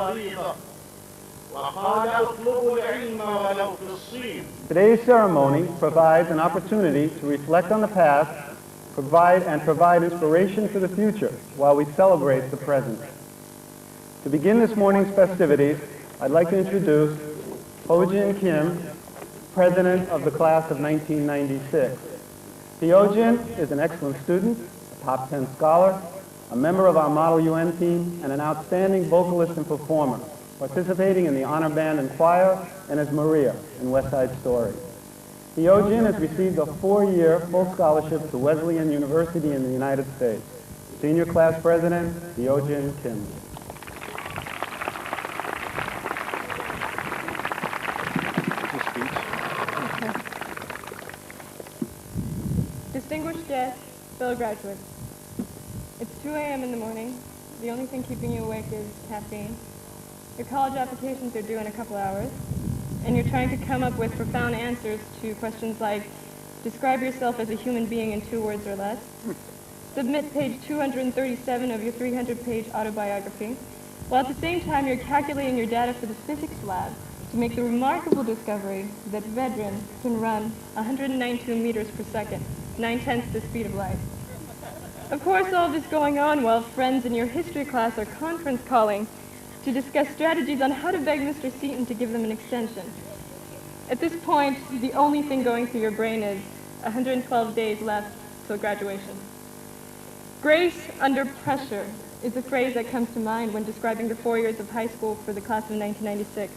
فريضة وقال اطلبوا العلم ولو في الصين. Today's ceremony provides an opportunity to reflect on the past, provide inspiration for the future while we celebrate the present. To begin this morning's festivities, I'd like to introduce Ho-Jin Kim, President of the class of 1996. Ho-Jin is an excellent student, a top 10 scholar, a member of our Model UN team, and an outstanding vocalist and performer, participating in the honor band and choir and as Maria in West Side Story. Ho-Jin has received a 4-year full scholarship to Wesleyan University in the United States. Senior class president, Ho-Jin Kim. Distinguished guests, fellow graduates, it's 2 a.m. in the morning. The only thing keeping you awake is caffeine. Your college applications are due in a couple hours, and you're trying to come up with profound answers to questions like, describe yourself as a human being in 2 words or less, submit page 237 of your 300-page autobiography, while at the same time you're calculating your data for the physics lab to make the remarkable discovery that Vedran can run 192 meters per second, 9/10 the speed of light. Of course, all this going on while friends in your history class are conference calling to discuss strategies on how to beg Mr. Seaton to give them an extension. At this point, the only thing going through your brain is 112 days left till graduation. Grace under pressure is the phrase that comes to mind when describing the 4 years of high school for the class of 1996.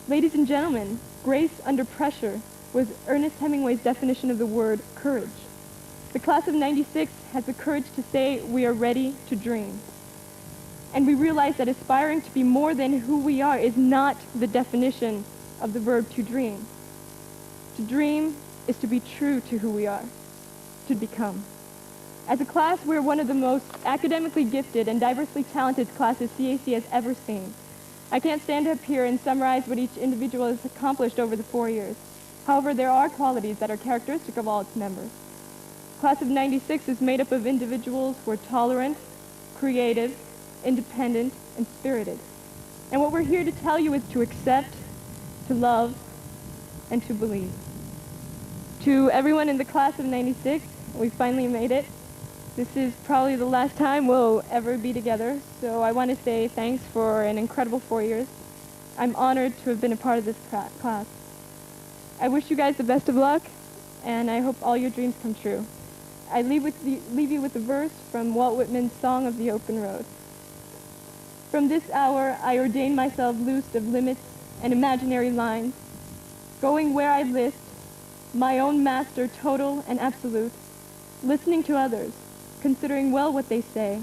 Ladies and gentlemen, grace under pressure was Ernest Hemingway's definition of the word courage. The class of 96 has the courage to say we are ready to dream. And we realize that aspiring to be more than who we are is not the definition of the verb to dream. To dream is to be true to who we are, to become. As a class, we're one of the most academically gifted and diversely talented classes CAC has ever seen. I can't stand up here and summarize what each individual has accomplished over the 4 years. However, there are qualities that are characteristic of all its members. The class of 96 is made up of individuals who are tolerant, creative, independent, and spirited. And what we're here to tell you is to accept, to love, and to believe. To everyone in the class of 96, we finally made it. This is probably the last time we'll ever be together, so I want to say thanks for an incredible 4 years. I'm honored to have been a part of this class. I wish you guys the best of luck, and I hope all your dreams come true. I leave you with a verse from Walt Whitman's Song of the Open Road. From this hour, I ordain myself loosed of limits and imaginary lines, going where I list, my own master total and absolute, listening to others, considering well what they say,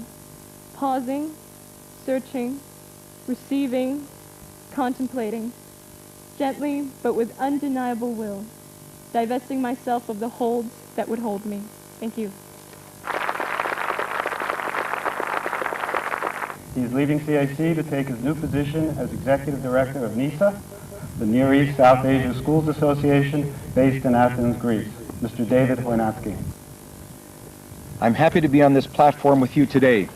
pausing, searching, receiving, contemplating, gently but with undeniable will, divesting myself of the holds that would hold me. Thank you. He's leaving CAC to take his new position as Executive Director of NISA, the Near East South Asia Schools Association, based in Athens, Greece. Mr. David Hornatsky. I'm happy to be on this platform with you today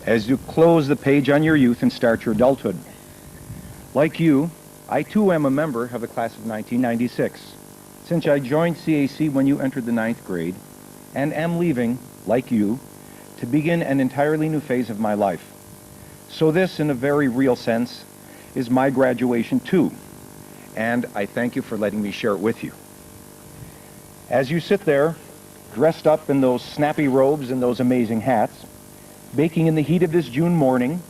as you close the page on your youth and start your adulthood. Like you, I too am a member of the class of 1996. Since I joined CAC when you entered the 9th grade, and am leaving, like you, to begin an entirely new phase of my life. So this, in a very real sense, is my graduation too, and I thank you for letting me share it with you. As you sit there, dressed up in those snappy robes and those amazing hats, baking in the heat of this June morning,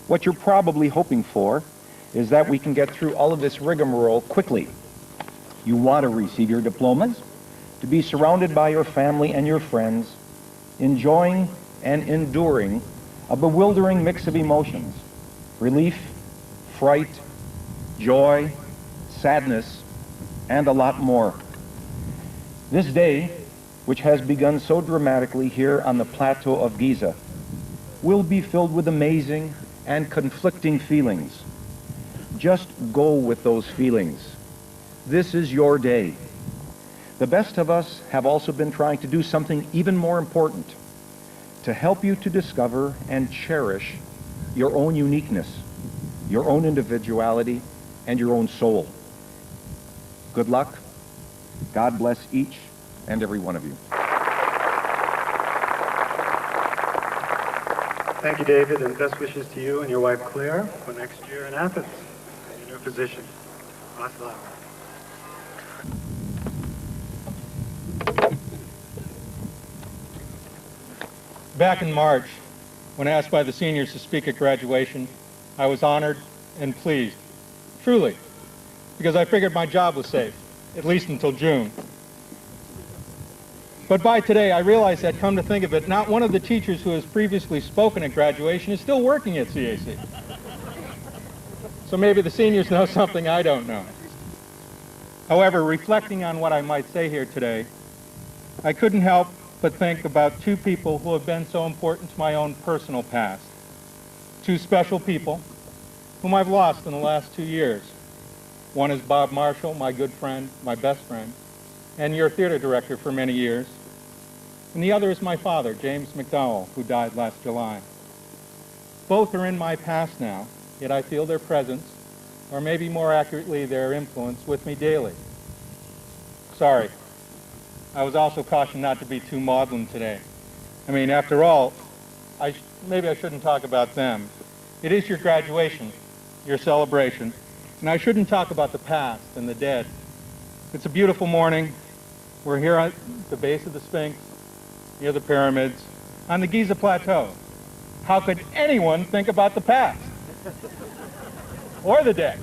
what you're probably hoping for is that we can get through all of this rigmarole quickly. You want to receive your diplomas, to be surrounded by your family and your friends, enjoying and enduring a bewildering mix of emotions, relief, fright, joy, sadness, and a lot more. This day, which has begun so dramatically here on the plateau of Giza, will be filled with amazing and conflicting feelings. Just go with those feelings. This is your day. The best of us have also been trying to do something even more important, to help you to discover and cherish your own uniqueness, your own individuality, and your own soul. Good luck. God bless each and every one of you. Thank you, David, and best wishes to you and your wife, Claire, for next year in Athens, in your new position. Assalam. Back in March, when asked by the seniors to speak at graduation, I was honored and pleased, truly, because I figured my job was safe, at least until June. But by today, I realize that, come to think of it, not one of the teachers who has previously spoken at graduation is still working at CAC. So maybe the seniors know something I don't know. However, reflecting on what I might say here today, I couldn't help but think about two people who have been so important to my own personal past. Two special people whom I've lost in the last 2 years. One is Bob Marshall, my good friend, my best friend, and your theater director for many years. And the other is my father, James McDowell, who died last July. Both are in my past now, yet I feel their presence, or maybe more accurately, their influence with me daily. Sorry. I was also cautioned not to be too maudlin today. I mean, after all, maybe I shouldn't talk about them. It is your graduation, your celebration, and I shouldn't talk about the past and the dead. It's a beautiful morning. We're here at the base of the Sphinx, near the pyramids, on the Giza Plateau. How could anyone think about the past? Or the dead?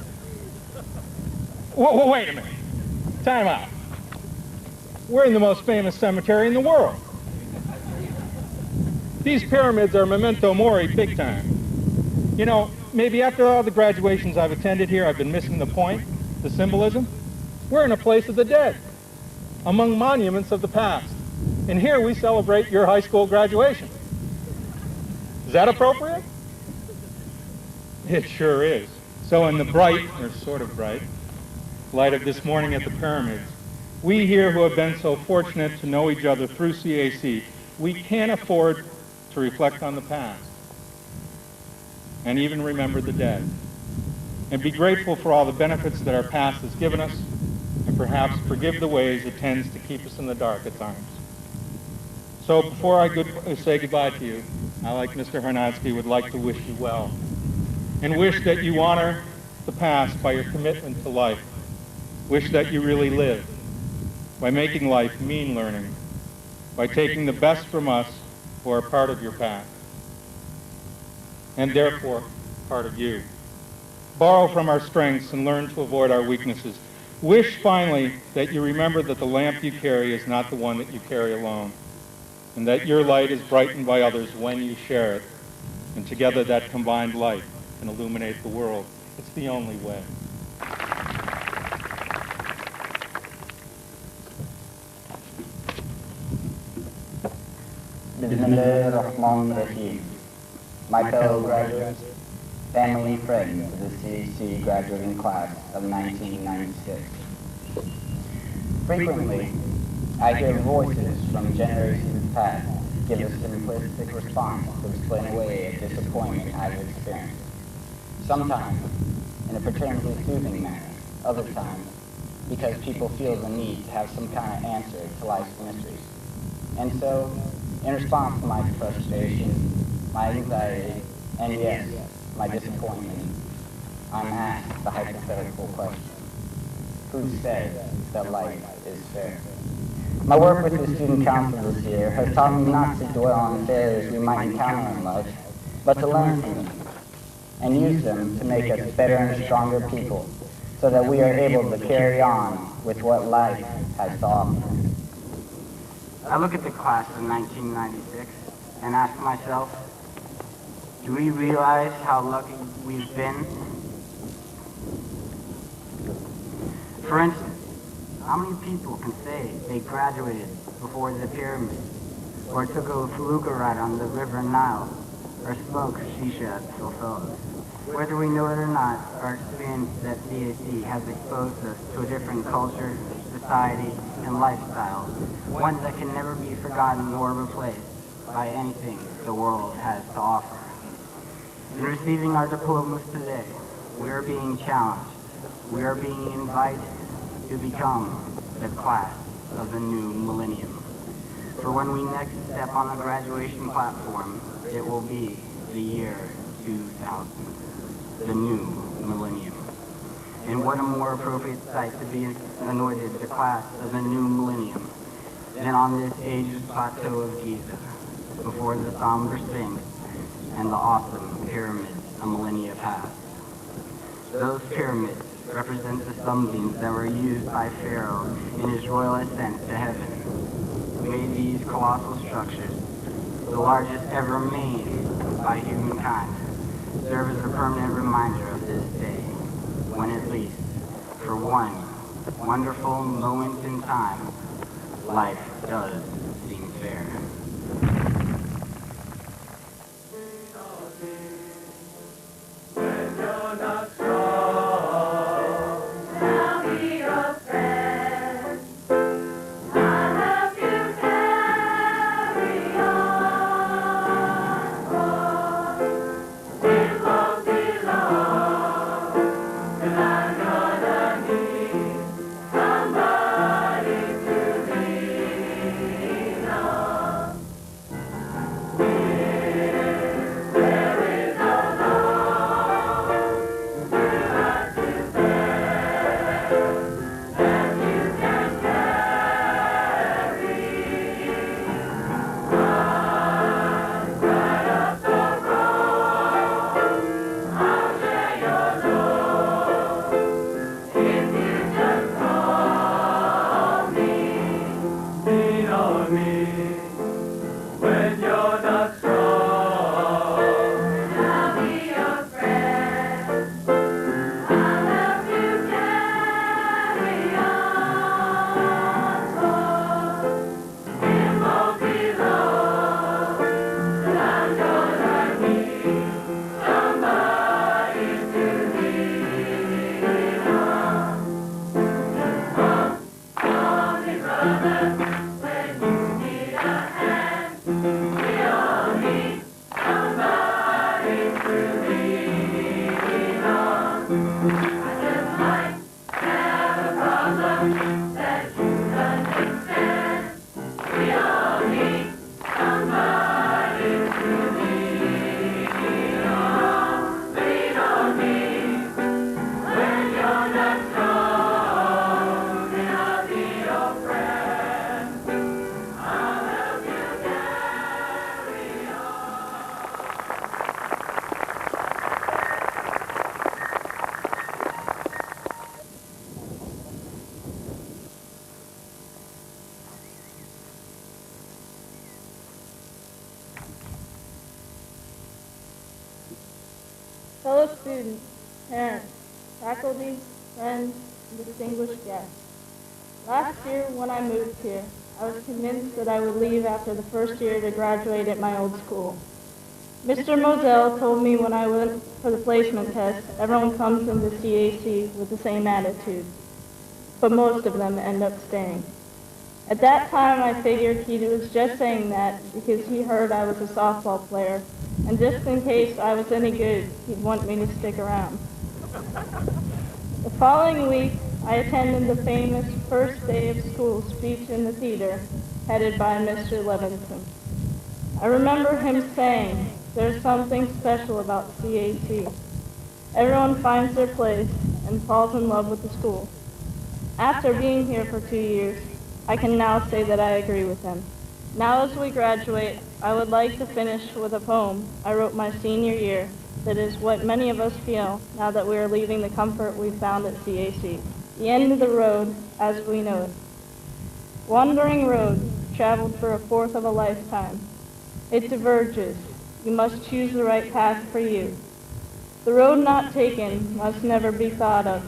Wait a minute. Time out. We're in the most famous cemetery in the world. These pyramids are memento mori big time. You know, maybe after all the graduations I've attended here, I've been missing the point, the symbolism. We're in a place of the dead, among monuments of the past. And here we celebrate your high school graduation. Is that appropriate? It sure is. So in the bright, or sort of bright, light of this morning at the pyramids, we here who have been so fortunate to know each other through CAC, we can't afford to reflect on the past and even remember the dead and be grateful for all the benefits that our past has given us and perhaps forgive the ways it tends to keep us in the dark at times. So before I say goodbye to you, I, like Mr. Harnatsky, would like to wish you well and wish that you honor the past by your commitment to life. Wish that you really live by making life mean learning, by taking the best from us who are part of your past, and therefore part of you. Borrow from our strengths and learn to avoid our weaknesses. Wish, finally, that you remember that the lamp you carry is not the one that you carry alone, and that your light is brightened by others when you share it, and together that combined light can illuminate the world. It's the only way. Bismillahirrahmanirrahim. My fellow graduates, family and friends of the CAC graduating class of 1996. Frequently, I hear voices from generations past give a simplistic response to explain away a disappointment I've experienced. Sometimes in a pretendedly soothing manner, other times because people feel the need to have some kind of answer to life's mysteries. And so, in response to my frustration, my anxiety, and yes, my disappointment, I'm asked the hypothetical question: who says that life is fair? My work with the student council this year has taught me not to dwell on failures we might encounter in life, but to learn from them and use them to make us better and stronger people so that we are able to carry on with what life has to offer. I look at the class of 1996 and ask myself, do we realize how lucky we've been? For instance, how many people can say they graduated before the pyramids, or took a felucca ride on the River Nile, or smoked shisha at Sulfillas? Whether we know it or not, our experience at CAC has exposed us to a different culture, society, and lifestyle, one that can never be forgotten or replaced by anything the world has to offer. In receiving our diplomas today, We are being challenged. We are being invited to become the class of the new millennium. For when we next step on the graduation platform, it will be the year 2000, the new millennium. And what a more appropriate sight to be anointed the class of the new millennium than on this ageless plateau of Giza, before the somber Sphinx and the awesome pyramids a millennia past. Those pyramids represent the sunbeams that were used by Pharaoh in his royal ascent to heaven, who made these colossal structures, the largest ever made by humankind, serve as a permanent reminder of this day, when at least, for one wonderful moment in time, life does seem fair. Fellow students, parents, faculty, friends, and distinguished guests. Last year, when I moved here, I was convinced that I would leave after the first year to graduate at my old school. Mr. Moselle told me when I went for the placement test, everyone comes into CAC with the same attitude, but most of them end up staying. At that time, I figured he was just saying that because he heard I was a softball player, and just in case I was any good, he'd want me to stick around. The following week, I attended the famous first day of school speech in the theater, headed by Mr. Levinson. I remember him saying, "There's something special about CAC. Everyone finds their place and falls in love with the school." After being here for 2 years, I can now say that I agree with him. Now as we graduate, I would like to finish with a poem I wrote my senior year that is what many of us feel now that we are leaving the comfort we found at CAC. The end of the road as we know it. Wandering road, traveled for a fourth of a lifetime. It diverges. You must choose the right path for you. The road not taken must never be thought of.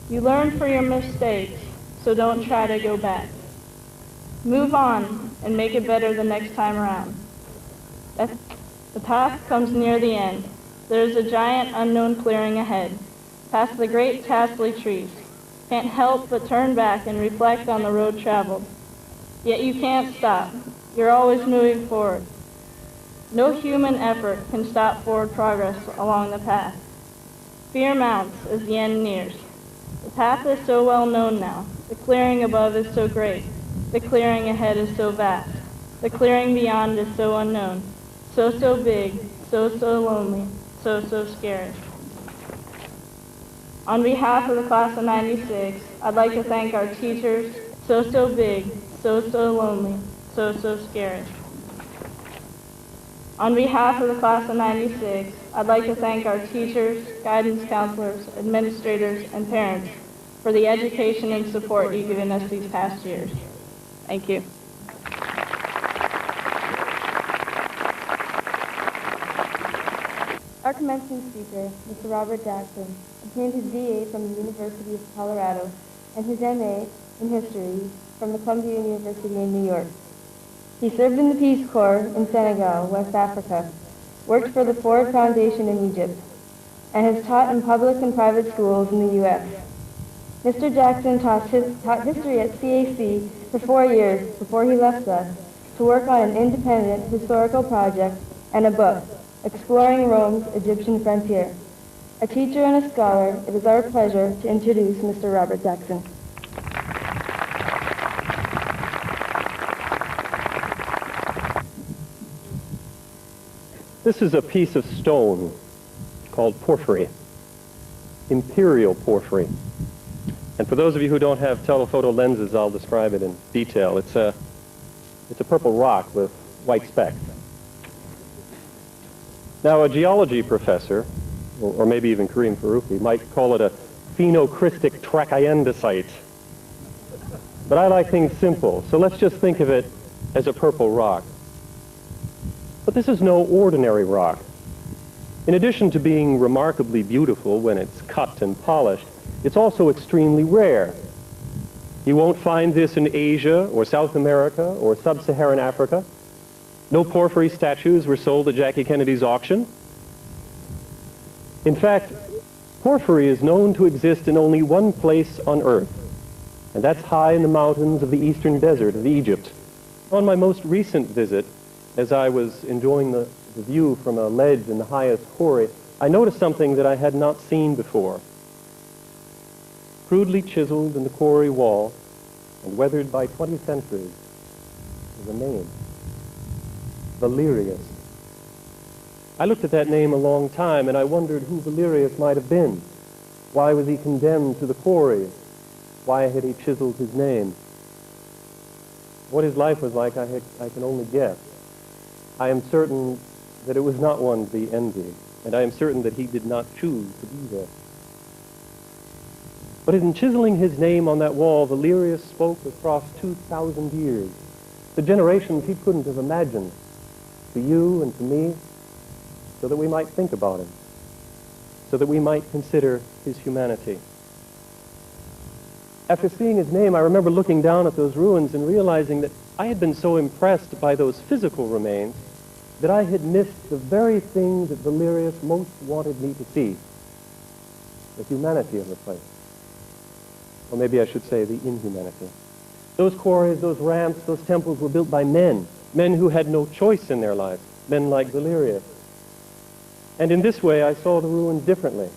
You learn from your mistakes, so don't try to go back. Move on and make it better the next time around. The path comes near the end. There is a giant unknown clearing ahead, past the great tassely trees. Can't help but turn back and reflect on the road traveled. Yet you can't stop. You're always moving forward. No human effort can stop forward progress along the path. Fear mounts as the end nears. The path is so well known now. The clearing above is so great. The clearing ahead is so vast. The clearing beyond is so unknown. So big, so lonely, so scary. On behalf of the class of 96, I'd like to thank our teachers, so big, so lonely, so scary. On behalf of the class of 96, I'd like to thank our teachers, guidance counselors, administrators, and parents for the education and support you've given us these past years. Thank you. Our commencement speaker, Mr. Robert Jackson, obtained his BA from the University of Colorado and his MA in History from the Columbia University in New York. He served in the Peace Corps in Senegal, West Africa, worked for the Ford Foundation in Egypt, and has taught in public and private schools in the U.S. Mr. Jackson taught history at CAC for 4 years before he left us to work on an independent historical project and a book, Exploring Rome's Egyptian Frontier. A teacher and a scholar, it is our pleasure to introduce Mr. Robert Jackson. This is a piece of stone called porphyry, imperial porphyry. And for those of you who don't have telephoto lenses, I'll describe it in detail. It's a purple rock with white specks. Now, a geology professor, or maybe even Kareem Farouki, might call it a phenocrystic trachyandesite. But I like things simple, so let's just think of it as a purple rock. But this is no ordinary rock. In addition to being remarkably beautiful when it's cut and polished, it's also extremely rare. You won't find this in Asia or South America or sub-Saharan Africa. No porphyry statues were sold at Jackie Kennedy's auction. In fact, porphyry is known to exist in only one place on Earth, and that's high in the mountains of the eastern desert of Egypt. On my most recent visit, as I was enjoying the view from a ledge in the highest quarry, I noticed something that I had not seen before. Crudely chiseled in the quarry wall and weathered by 20 centuries is a name. Valerius. I looked at that name a long time and I wondered who Valerius might have been. Why was he condemned to the quarry? Why had he chiseled his name? What his life was like, I can only guess. I am certain that it was not one to be envied, and I am certain that he did not choose to be there. But in chiseling his name on that wall, Valerius spoke across 2,000 years, the generations he couldn't have imagined, to you and to me, so that we might think about him, so that we might consider his humanity. After seeing his name, I remember looking down at those ruins and realizing that I had been so impressed by those physical remains that I had missed the very thing that Valerius most wanted me to see, the humanity of the place. Or maybe I should say the inhumanity. Those quarries, those ramps, those temples were built by men who had no choice in their lives, men like Valerius. And in this way, I saw the ruins differently.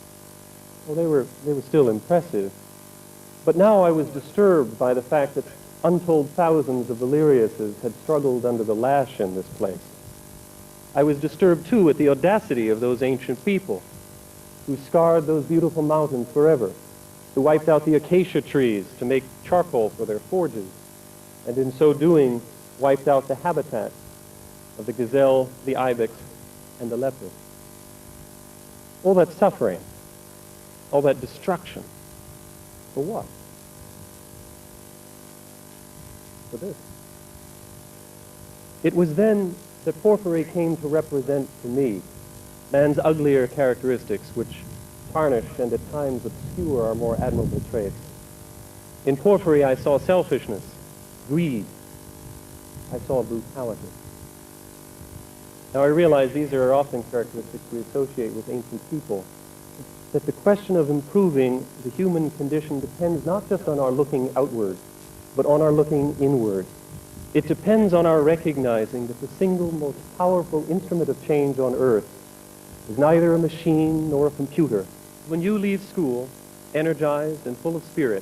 Well, they were still impressive. But now I was disturbed by the fact that untold thousands of Valeriuses had struggled under the lash in this place. I was disturbed, too, at the audacity of those ancient people who scarred those beautiful mountains forever, who wiped out the acacia trees to make charcoal for their forges, and in so doing, wiped out the habitat of the gazelle, the ibex, and the leopard. All that suffering, all that destruction, for what? For this. It was then that porphyry came to represent to me man's uglier characteristics, which tarnish and at times obscure our more admirable traits. In porphyry, I saw selfishness, greed. I saw brutality. Now, I realize these are often characteristics we associate with ancient people, that the question of improving the human condition depends not just on our looking outward, but on our looking inward. It depends on our recognizing that the single most powerful instrument of change on earth is neither a machine nor a computer. when you leave school, energized and full of spirit,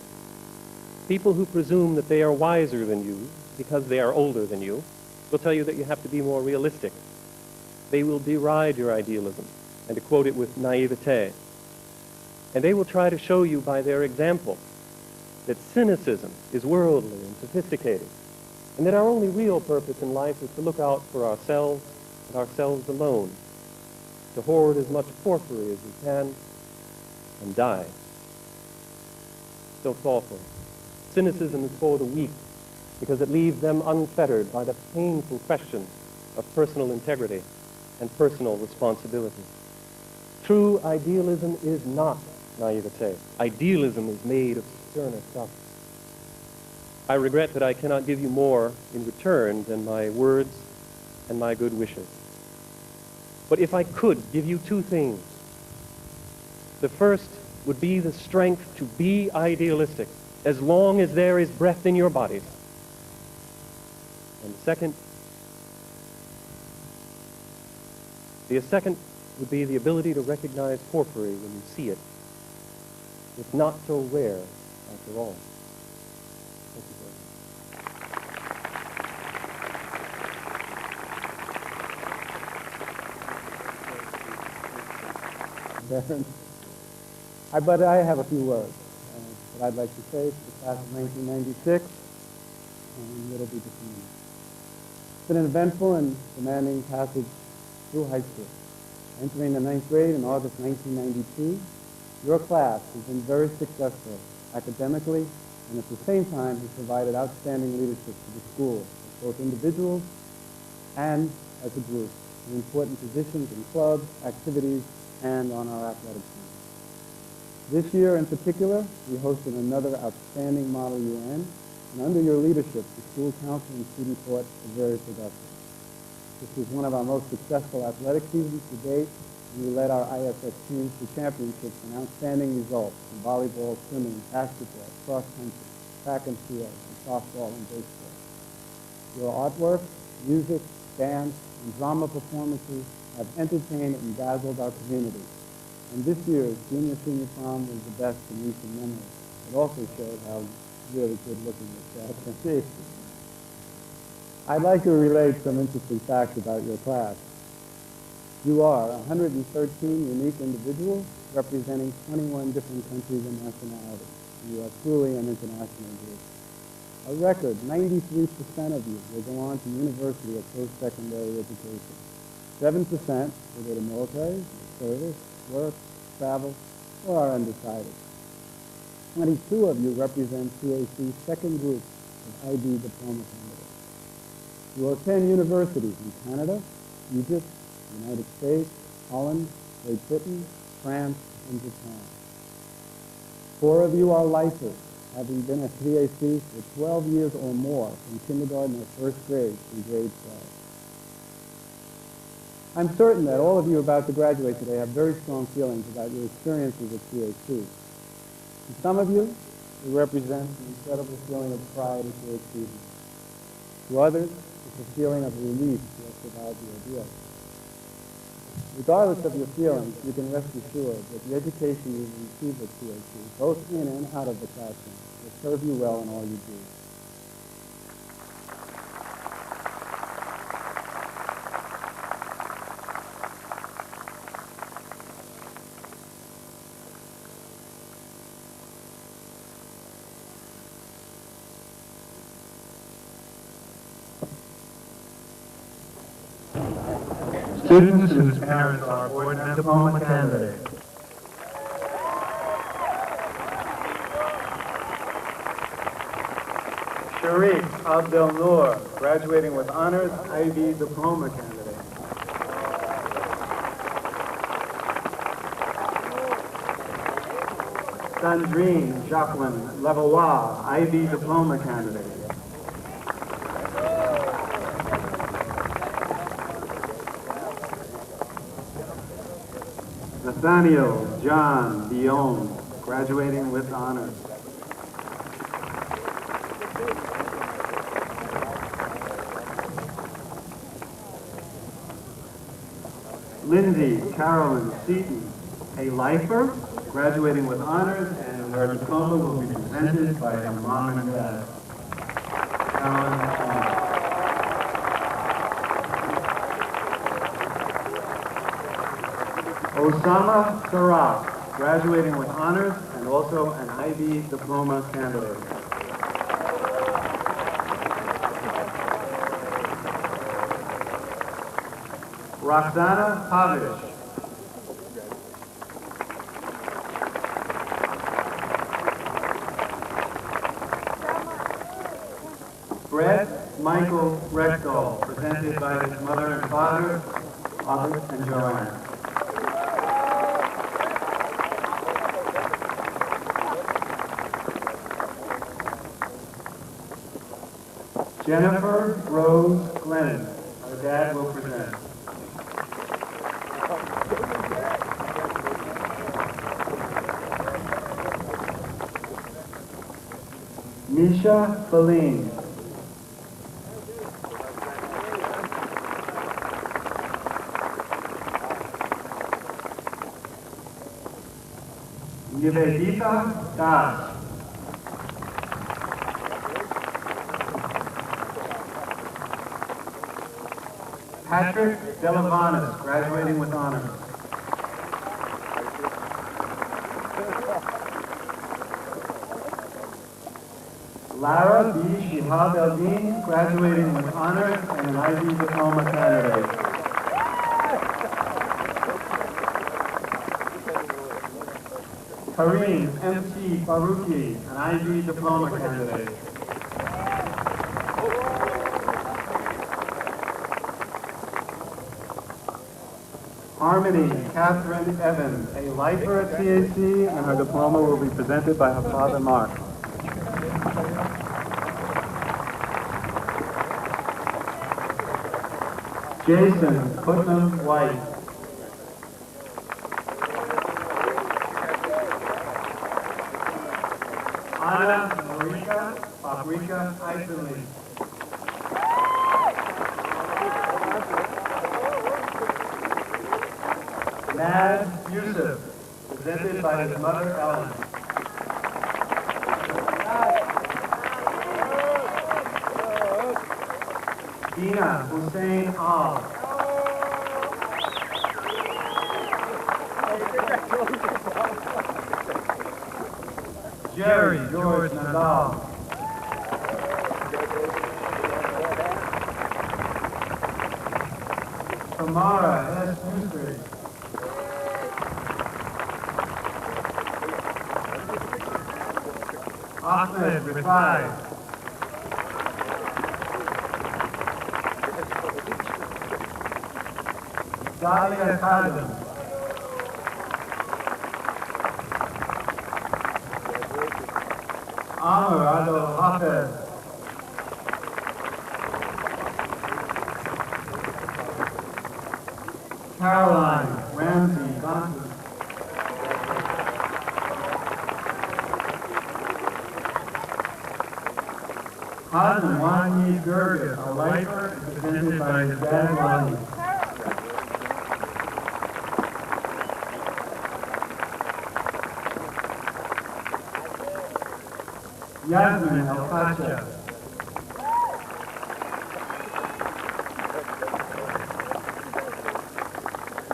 people who presume that they are wiser than you because they are older than you will tell you that you have to be more realistic. They will deride your idealism, and to quote it with naivete. And they will try to show you by their example that cynicism is worldly and sophisticated, and that our only real purpose in life is to look out for ourselves and ourselves alone, to hoard as much porphyry as we can, and die. Don't fall for it. Cynicism is for the weak because it leaves them unfettered by the painful question of personal integrity and personal responsibility. True idealism is not naivete. Idealism is made of sterner stuff. I regret that I cannot give you more in return than my words and my good wishes. But if I could give you two things, the first would be the strength to be idealistic as long as there is breath in your bodies. And the second would be the ability to recognize porphyry when you see it. It's not so rare after all. Thank you very much. But I have a few words that I'd like to say to the class of 1996, and it'll be just a minute. It's been an eventful and demanding passage through high school. Entering the 9th grade in August 1992, your class has been very successful academically, and at the same time has provided outstanding leadership to the school, as both individuals and as a group, in important positions in clubs, activities, and on our athletic team. This year in particular, we hosted another outstanding Model UN, and under your leadership, the school council and student court were very productive. This was one of our most successful athletic seasons to date, and we led our ISS teams to championships and outstanding results in volleyball, swimming, basketball, cross country, track and field, and softball and baseball. Your artwork, music, dance, and drama performances have entertained and dazzled our community. And this year's junior-senior prom was the best in recent memory. It also showed how really good-looking this class can be. I'd like to relate some interesting facts about your class. You are 113 unique individuals representing 21 different countries and nationalities. You are truly an international group. A record 93% of you will go on to university or post-secondary education. 7% will go to military, service, work, travel, or are undecided. 22 of you represent CAC's second group of IB diploma candidates. You will attend universities in Canada, Egypt, the United States, Holland, Great Britain, France, and Japan. 4 of you are lifers, having been at CAC for 12 years or more, from kindergarten or first grade through grade 12. I'm certain that all of you about to graduate today have very strong feelings about your experiences at CAC. To some of you, it represents an incredible feeling of pride at your achievement. To others, it's a feeling of relief to have survived the ordeal. Regardless of your feelings, you can rest assured that the education you receive at CAC, both in and out of the classroom, will serve you well in all you do. Students whose parents are board and diploma candidates. Sharif Abdel Noor, graduating with honors, IB diploma candidate. Sandrine Jacqueline Levallois, IB diploma candidate. Nathaniel John Dion, graduating with honors. Lindsay Carolyn Seaton, a lifer, graduating with honors, and her diploma will be presented by her mom and dad. Osama Sarak, graduating with honors and also an IB diploma candidate. Roxana Pavish. Brett Michael Rexall, presented by his mother and father, August and Joanne. Jennifer Rose Glenn, her dad will present. Misha Feline. Nivedita Das. Patrick Delavanis, graduating with honors. Lara B. Shihab Eldin, graduating with honors and an IB diploma candidate. Kareem M.T. Faruqi, an IB diploma candidate. Harmony Catherine Evans, a lifer at CAC, and her diploma will be presented by her father, Mark. Jason Putnam White. Anna Marika Paprika Iserly. Mad Yusuf, presented by his mother, Ellen. Dina Hussein Al. Jerry George Nadal. Tamara S. Newstreet. Ahmed Rifai. Dalia Kazan. Amr Adol Hafez. Caroline Ramsey Johnson. Hazan Wani Gurgis, a lifer, presented by his dad, Wani. Yasmin El-Pacha.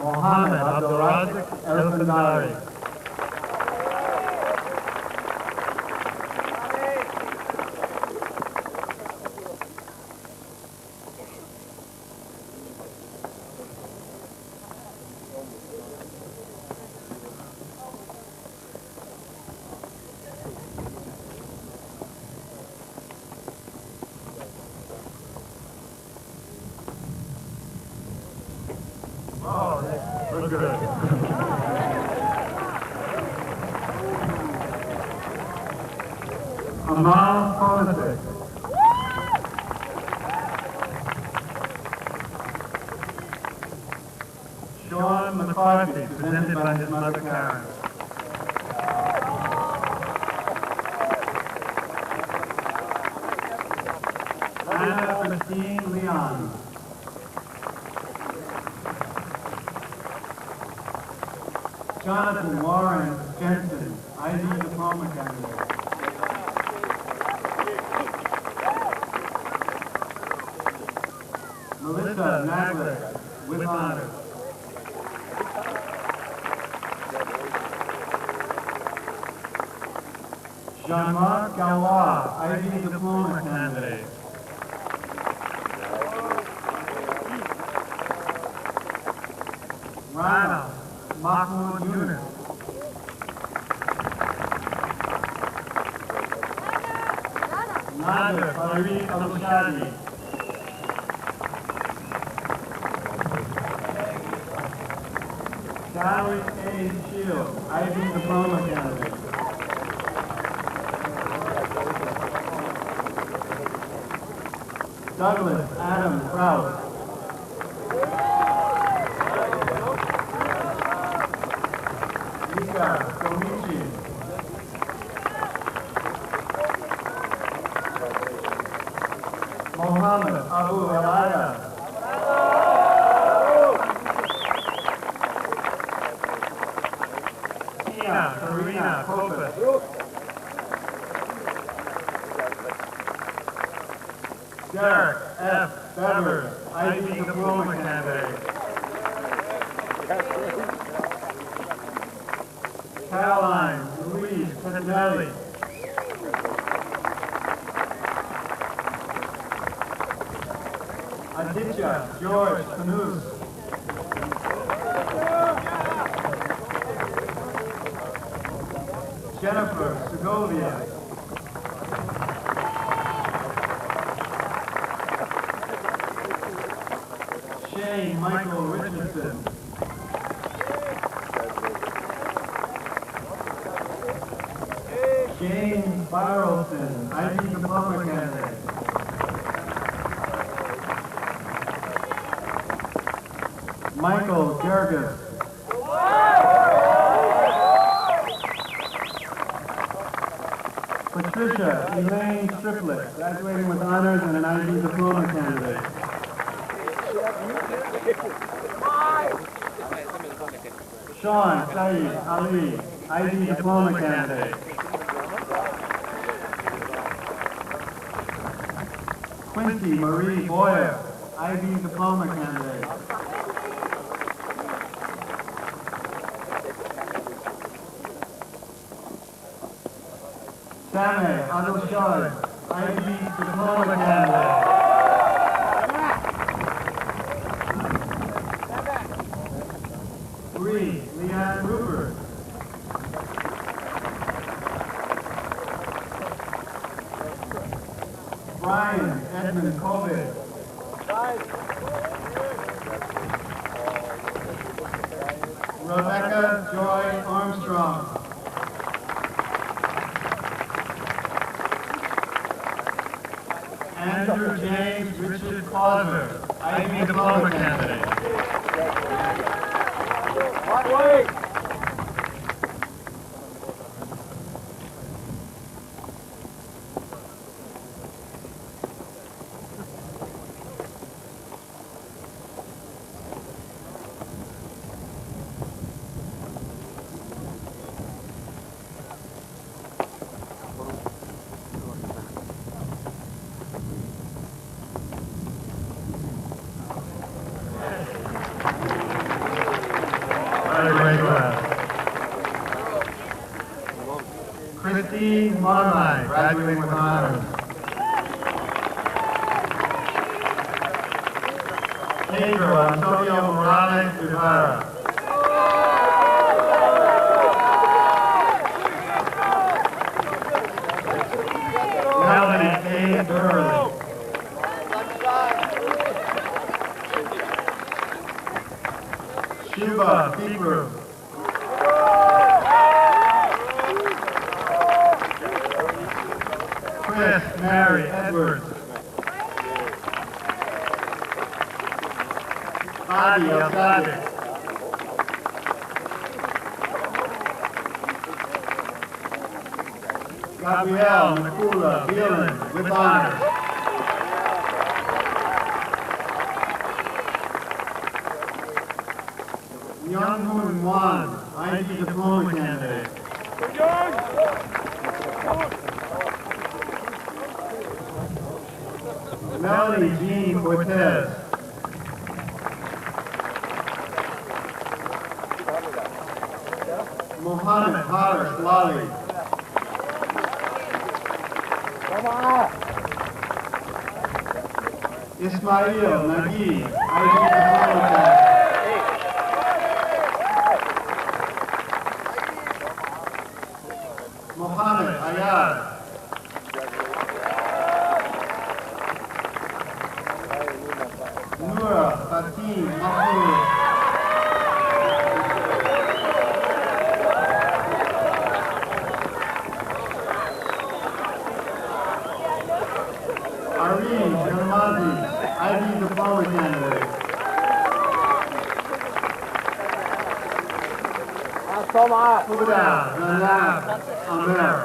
Mohammed Abdul-Razik El-Bandari. Oh, that's good. Amal Kolasek. Sean McCarthy, presented by his mother, Karen. Anna Christine Leon. Jonathan Warren Jensen, IB diploma candidate. Melissa Nagler, with honors. Jean-Marc Galois, IB diploma candidate. Rana Mahmoud Yunus. Nader Farid Al-Shadi. Sally A. Shields, IB diploma candidate. Douglas Adam Kraus. Ika Komichi. Mohammed Abu Alaya. Tina Karina Kopes. Derek F. Bevers, IB diploma candidate. Caroline Louise Petinelli. Aditya George Panus. Jennifer Segovia. Shane Michael Richardson. James Barrelson, IB diploma candidate. Michael Gerges. Patricia Elaine Striplett, graduating with honors and an IB diploma candidate. Sean Saeed Ali, IB diploma candidate. Quincy Marie Boyer, IB diploma candidate. Sameh Adoshad, IB diploma candidate. Bree Leanne Rupert. Brian Edmund Colby. Rebecca Joy Armstrong. Andrew James Richard Causer, IB diploma candidate. Christine Monline, graduating with honors. Pedro Antonio Morales Rivera. Melanie A. Burley. Shuba Bieber. Chris Mary Edwards. Maadi El-Sadiq. Gabrielle Nakula Beelan, with honors. Young Moon Wan. Juan, IB diploma candidate. Melanie Jean Cortez. Mohammed Haris Lali. Ismail Nagi, IB diploma candidate. Mohammed Ayad. Nura Fatim Mahmoud. Areen Maadi, IB diploma candidate. Huda Zanab Amer.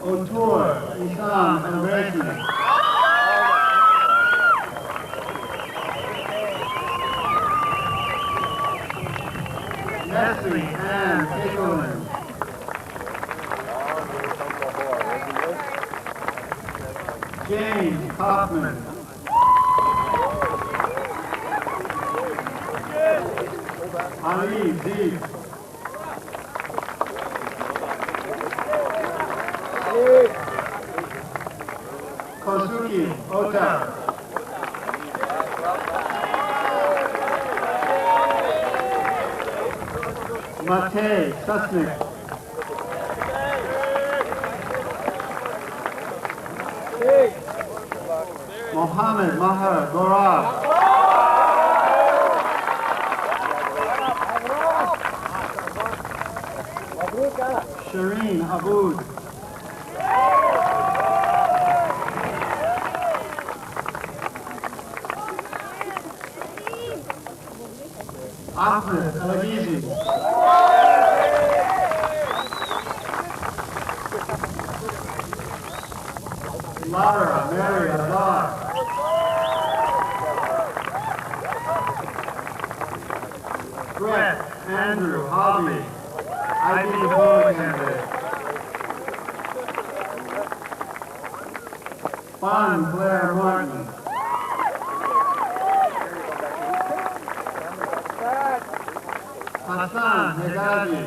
Otur Isam Elrezi. Leslie Ann Kegelin. James Kaufman. Ali Zeeb. Kosuke Ota. Matej Susnik. Mohammed Mahar Gorab. Shireen Aboud. Ahmed Alagizi. Lara Mary Azar. Brett Andrew Hobby, IB diploma candidate. Fawn Claire Martin. Hassan Hegazi.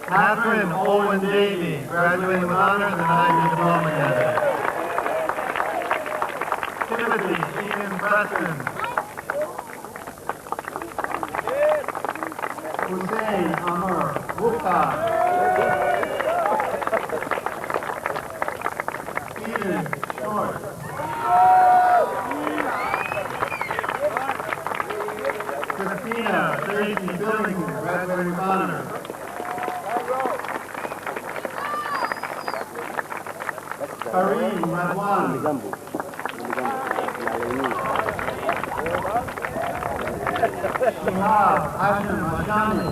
Catherine Owen Davey, graduating with honors and IB diploma candidate. Timothy Stephen Preston. Hussein Amar Gupta. Stephen Short. Christina Tracy Billington, graduating with honors. Kareem Radwan. Shihab Hashim Ashami.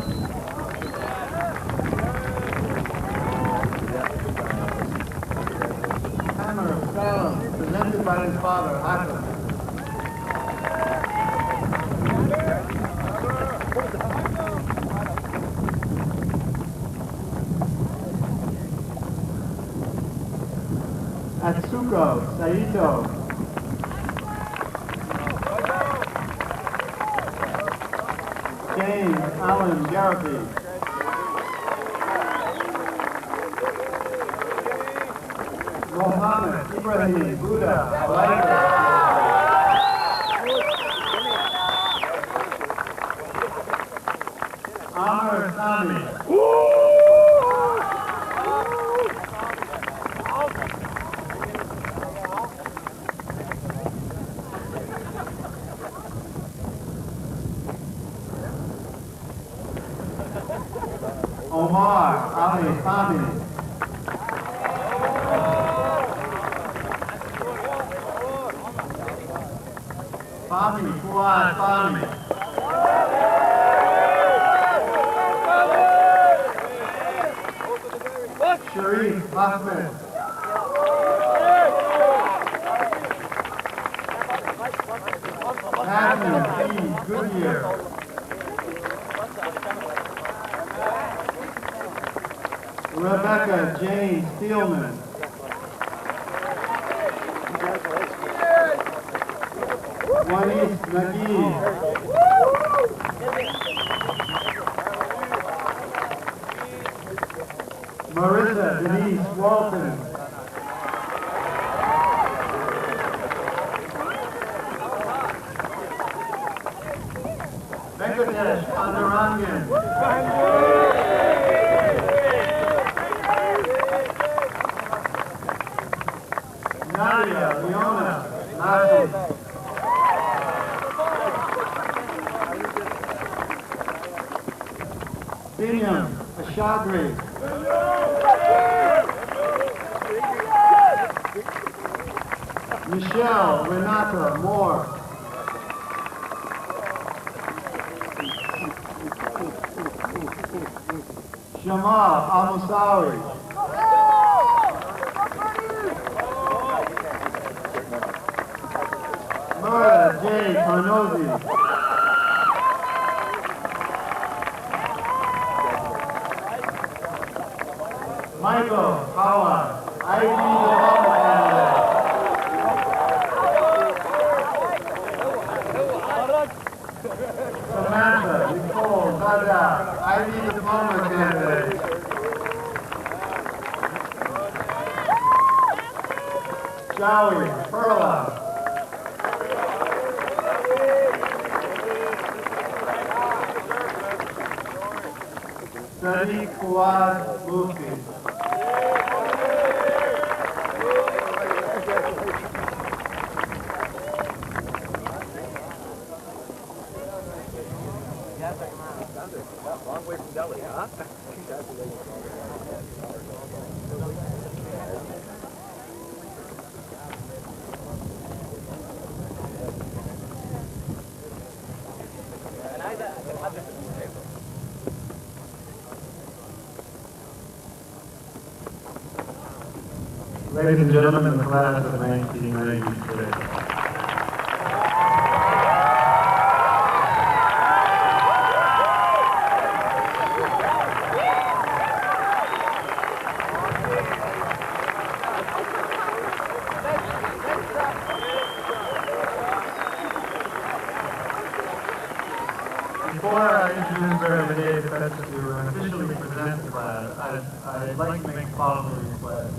Hammer of Salem, presented by his father, Hashim. Atsuko Saito. James Allen Garapi. Mohammed Ibrahim Buddha Alaika. Amr Sami. Ali Fahmy. Fahmy, Fuad Fahmy. Sharif Ahmed. Catherine P. Goodyear. Rebecca Jane Steelman. Wanis Naguib. Marissa Denise Walton. Venkatesh Pandarangan. Nadia Leona Maadi. Binyam Ashadri. Michelle Renata Moore. Jamal Al-Musawi. Murda J. Carnozzi. Michael Howard, ID Samantha Nicole Dada, ID diploma candidate. Joey Perla. Sadiq Fuad Mufti. Long way from Delhi, huh? Ladies and gentlemen, the class of 1996. Before I introduce Barry David to officially present the class, I'd like to make the following request.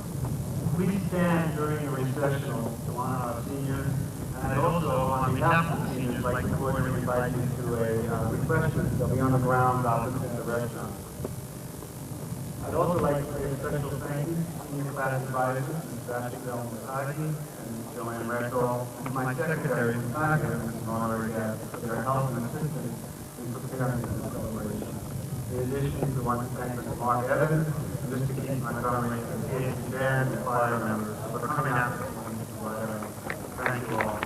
Please stand during the recessional to honor our seniors, and I'd also, on behalf of the seniors, like to cordially invite you to a refreshment that'll be on the ground opposite the restaurant. I'd also like to say a special thank you to senior class advisors, Ms. Ashton Masaki and Joanne Reckle, and my secretary, Ms. Naga, and Ms. Mallory, for their help and assistance in preparing this celebration. In addition, we want to thank Mr. Mark Evans, Mr. Keith Montgomery, and the band and choir members for coming out this morning to whatever. Thank you all.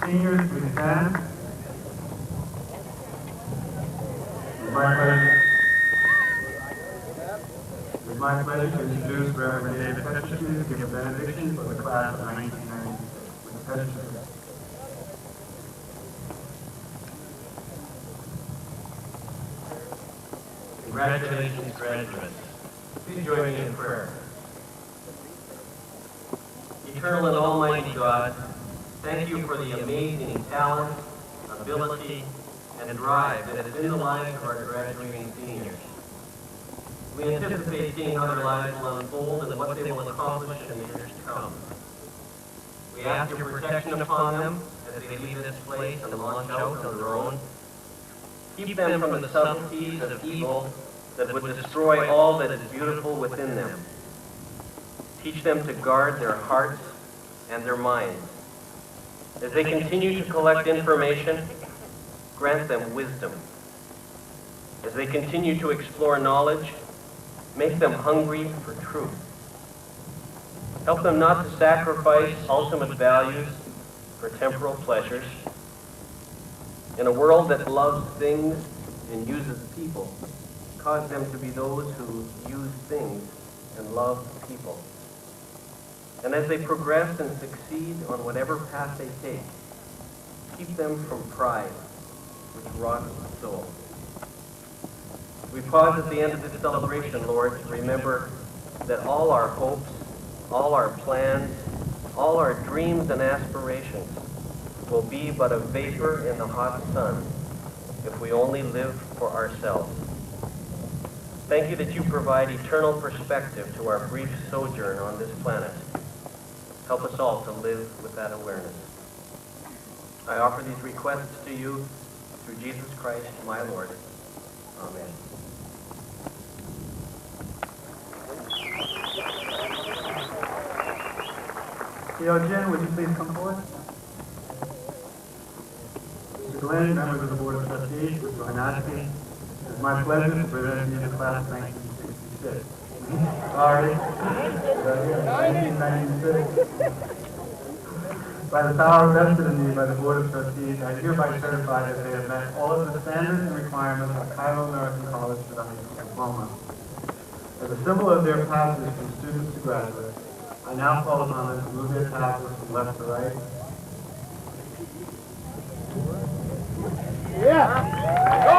Seniors, please stand. It's my pleasure to introduce Reverend David Petschke to give a benediction for the class of 1990. Petschke. Congratulations, graduates. Please join me in prayer. Eternal and Almighty God, thank you for the amazing talent, ability, and drive that is in the lives of our graduating seniors. We anticipate seeing how their lives will unfold and what they will accomplish in the years to come. We ask your protection upon them as they leave this place and launch out on their own. Keep them from the subtleties of evil that would destroy all that is beautiful within them. Teach them to guard their hearts and their minds. As they continue to collect information, grant them wisdom. As they continue to explore knowledge, make them hungry for truth. Help them not to sacrifice ultimate values for temporal pleasures. In a world that loves things and uses people, cause them to be those who use things and love people. And as they progress and succeed on whatever path they take, keep them from pride, which rots the soul. We pause at the end of this celebration, Lord, to remember that all our hopes, all our plans, all our dreams and aspirations will be but a vapor in the hot sun if we only live for ourselves. Thank you that you provide eternal perspective to our brief sojourn on this planet. Help us all to live with that awareness. I offer these requests to you through Jesus Christ, my Lord. Amen. Theogen, would you please come forward? Mr. Glenn, members of the Board of Trustees, Mr. Hanaski, it is my pleasure to present you the class of 1966. Sorry. 1996. By the power vested in me by the Board of Trustees, I hereby certify that they have met all of the standards and requirements of Cairo American College for the high school diploma. As a symbol of their passage from students to graduates, I now call upon them to move their tablets from left to right. Yeah! Go!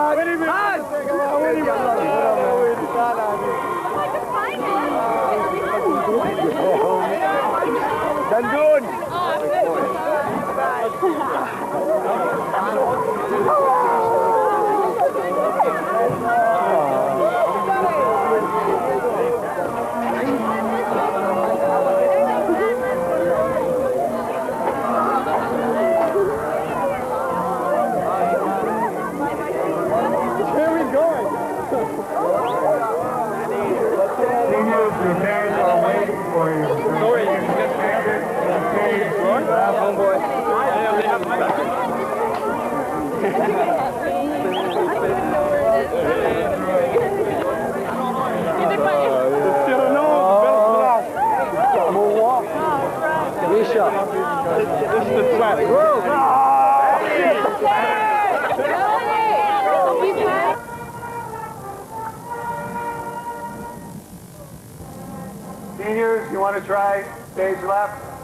Ladies and gentlemen, the class of 'Seniors, you want to try stage left?